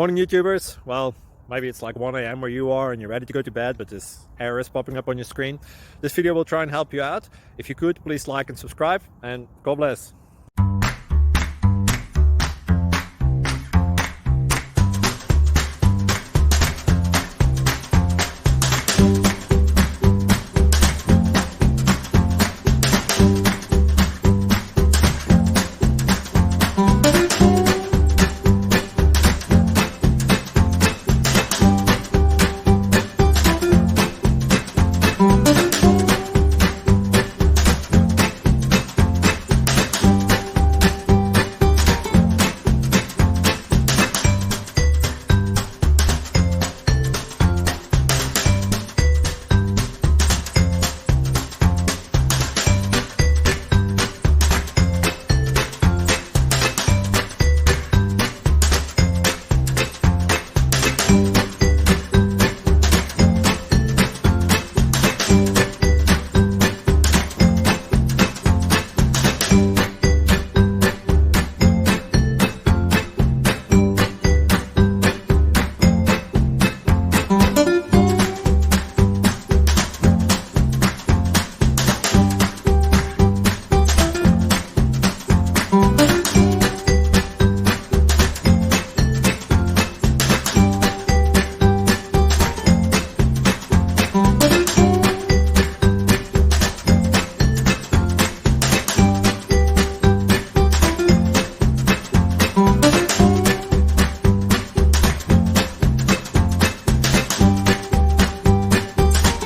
Morning YouTubers. Well, maybe it's like 1 a.m. where you are and you're ready to go to bed, but this error is popping up on your screen. This video will try and help you out. If you could, please like and subscribe, and God bless.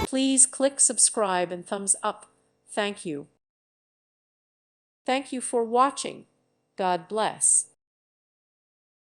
Please click subscribe and thumbs up. Thank you. Thank you for watching. God bless.